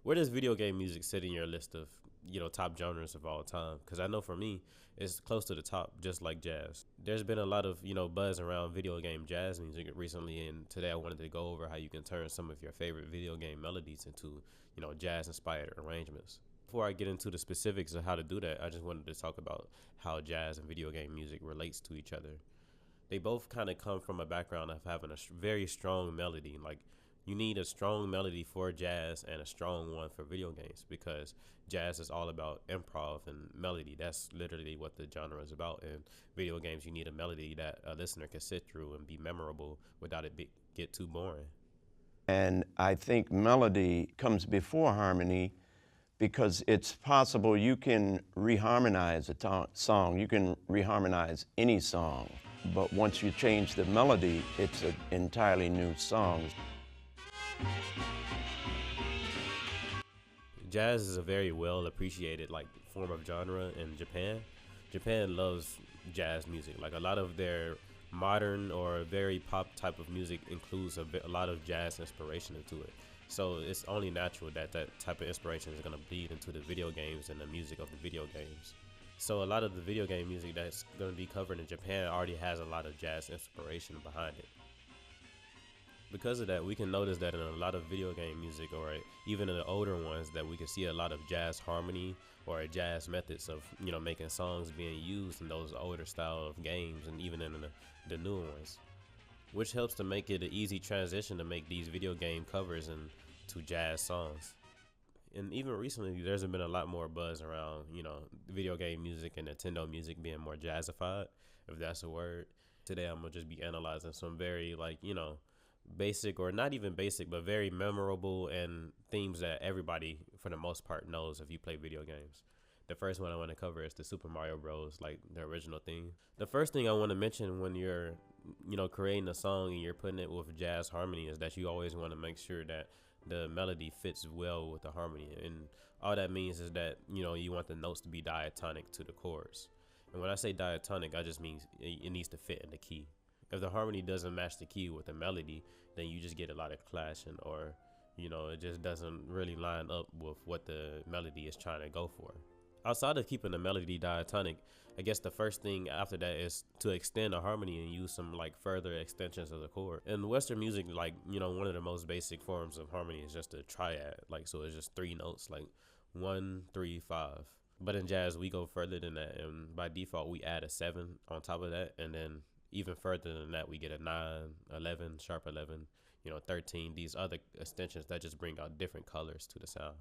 Where does video game music sit in your list of, top genres of all time? Because I know for me, it's close to the top, just like jazz. There's been a lot of, buzz around video game jazz music recently, and today I wanted to go over how you can turn some of your favorite video game melodies into, jazz-inspired arrangements. Before I get into the specifics of how to do that, I just wanted to talk about how jazz and video game music relates to each other. They both kind of come from a background of having a very strong melody. Like, you need a strong melody for jazz and a strong one for video games, because jazz is all about improv and melody. That's literally what the genre is about. In video games, you need a melody that a listener can sit through and be memorable without it get too boring. And I think melody comes before harmony, because it's possible you can reharmonize a song. You can reharmonize any song. But once you change the melody, it's an entirely new song. Jazz is a very well appreciated form of genre in Japan. Japan loves jazz music. Like, a lot of their modern or very pop type of music includes a lot of jazz inspiration into it. So it's only natural that that type of inspiration is going to bleed into the video games and the music of the video games. So a lot of the video game music that's going to be covered in Japan already has a lot of jazz inspiration behind it. Because of that, we can notice that in a lot of video game music, or even in the older ones, that we can see a lot of jazz harmony or jazz methods of, making songs being used in those older style of games, and even in the newer ones, which helps to make it an easy transition to make these video game covers into jazz songs. And even recently, there's been a lot more buzz around, video game music and Nintendo music being more jazzified, if that's a word. Today, I'm going to just be analyzing some very, basic, or not even basic, but very memorable and themes that everybody, for the most part, knows if you play video games. The first one I want to cover is the Super Mario Bros., the original theme. The first thing I want to mention when you're, creating a song and you're putting it with jazz harmony is that you always want to make sure that the melody fits well with the harmony. And all that means is that, you want the notes to be diatonic to the chords. And when I say diatonic, I just mean it needs to fit in the key. If the harmony doesn't match the key with the melody, then you just get a lot of clashing, or, it just doesn't really line up with what the melody is trying to go for. Outside of keeping the melody diatonic, I guess the first thing after that is to extend the harmony and use some further extensions of the chord. In Western music, one of the most basic forms of harmony is just a triad. So it's just 3 notes, 1, 3, 5. But in jazz, we go further than that, and by default, we add a 7 on top of that, and then even further than that, we get a 9, 11, sharp 11, 13, these other extensions that just bring out different colors to the sound.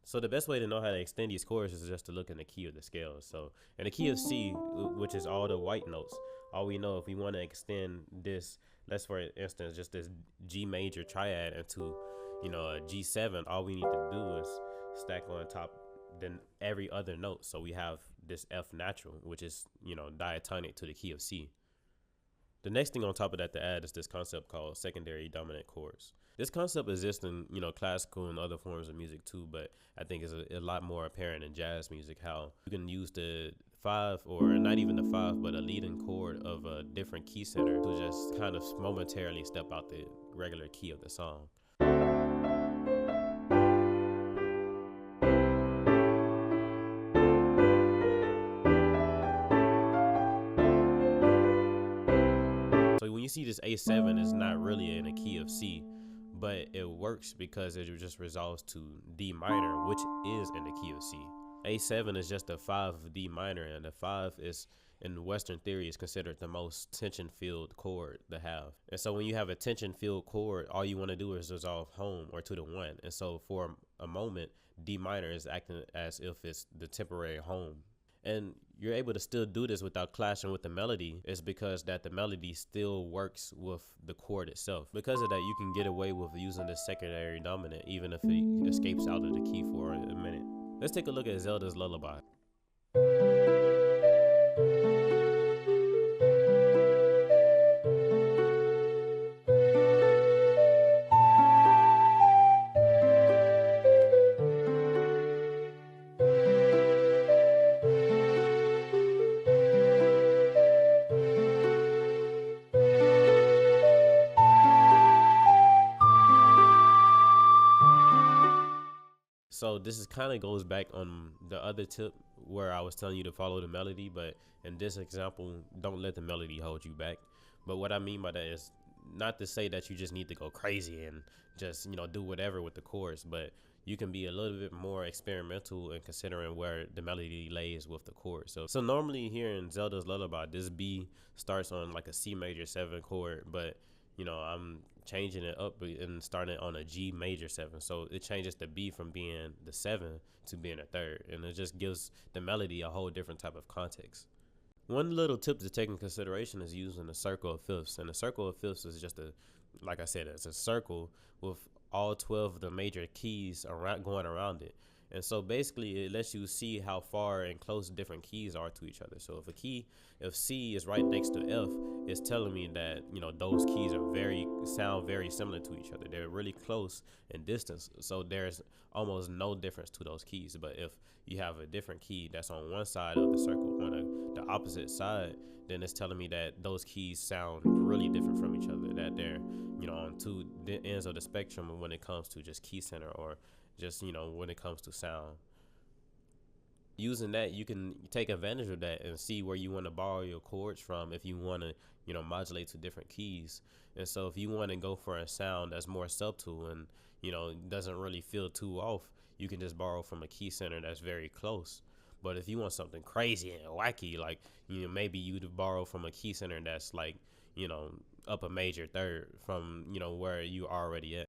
So the best way to know how to extend these chords is just to look in the key of the scale. So in the key of C, which is all the white notes, all we know, if we want to extend this, let's for instance, just this G major triad into, a G7, all we need to do is stack on top then every other note. So we have this F natural, which is, diatonic to the key of C. The next thing on top of that to add is this concept called secondary dominant chords. This concept exists in, classical and other forms of music too, but I think it's a lot more apparent in jazz music, how you can use the 5, or not even the 5, but a leading chord of a different key center to just kind of momentarily step out the regular key of the song. So when you see this A7, it's not really in a key of C, but it works because it just resolves to D minor, which is in the key of C. A7 is just a 5 of D minor, and the 5 is, in Western theory, is considered the most tension-filled chord to have. And so when you have a tension-filled chord, all you want to do is resolve home or to the 1. And so for a moment, D minor is acting as if it's the temporary home. And you're able to still do this without clashing with the melody, is because that the melody still works with the chord itself. Because of that, you can get away with using the secondary dominant, even if it escapes out of the key for a minute. Let's take a look at Zelda's Lullaby. So this is kind of goes back on the other tip where I was telling you to follow the melody, but in this example, don't let the melody hold you back. But what I mean by that is not to say that you just need to go crazy and just, you know, do whatever with the chords, but you can be a little bit more experimental in considering where the melody lays with the chord. So normally here in Zelda's Lullaby, this B starts on like a C major 7 chord, but you know, I'm changing it up and starting on a G major 7. So it changes the B from being the 7 to being a third. And it just gives the melody a whole different type of context. One little tip to take in consideration is using a circle of fifths. And a circle of fifths is just like I said, it's a circle with all 12 of the major keys going around it. And so basically it lets you see how far and close different keys are to each other. So if C is right next to F, it's telling me that, you know, those keys sound very similar to each other. They're really close in distance. So there's almost no difference to those keys. But if you have a different key that's on one side of the circle, on the opposite side, then it's telling me that those keys sound really different from each other, that they're, you know, on two ends of the spectrum when it comes to just key center or just, you know, when it comes to sound. Using that, you can take advantage of that and see where you want to borrow your chords from if you want to, you know, modulate to different keys. And so if you want to go for a sound that's more subtle and, you know, doesn't really feel too off, you can just borrow from a key center that's very close. But if you want something crazy and wacky, like, you know, maybe you'd borrow from a key center that's like, you know, up a major third from, you know, where you already at.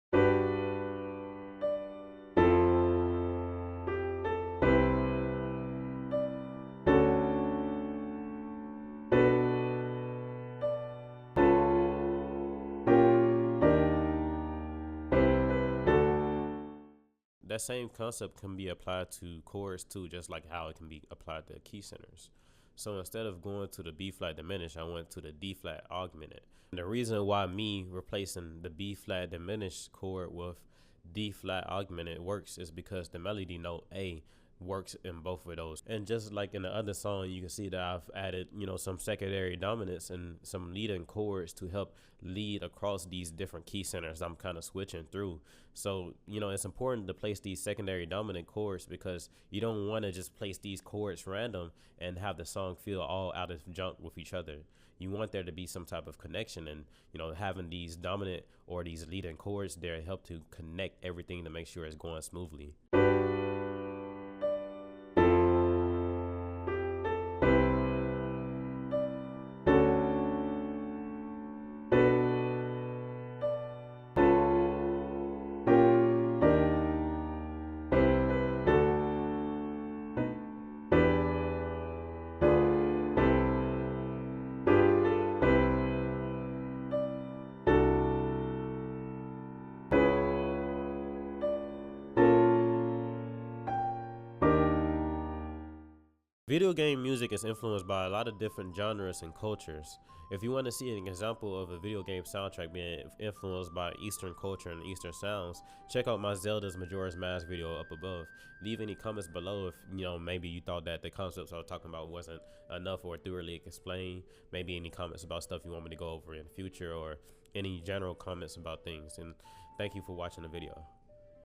That same concept can be applied to chords too, just like how it can be applied to key centers. So instead of going to the B flat diminished, I went to the D flat augmented. And the reason why me replacing the B flat diminished chord with D flat augmented works is because the melody note A works in both of those. And just like in the other song, you can see that I've added, you know, some secondary dominants and some leading chords to help lead across these different key centers I'm kind of switching through. So, you know, it's important to place these secondary dominant chords because you don't want to just place these chords random and have the song feel all out of junk with each other. You want there to be some type of connection, and, you know, having these dominant or these leading chords there help to connect everything to make sure it's going smoothly. Video game music is influenced by a lot of different genres and cultures. If you want to see an example of a video game soundtrack being influenced by Eastern culture and Eastern sounds, check out my Zelda's Majora's Mask video up above. Leave any comments below if, you know, maybe you thought that the concepts I was talking about wasn't enough or thoroughly explained. Maybe any comments about stuff you want me to go over in the future, or any general comments about things. And thank you for watching the video.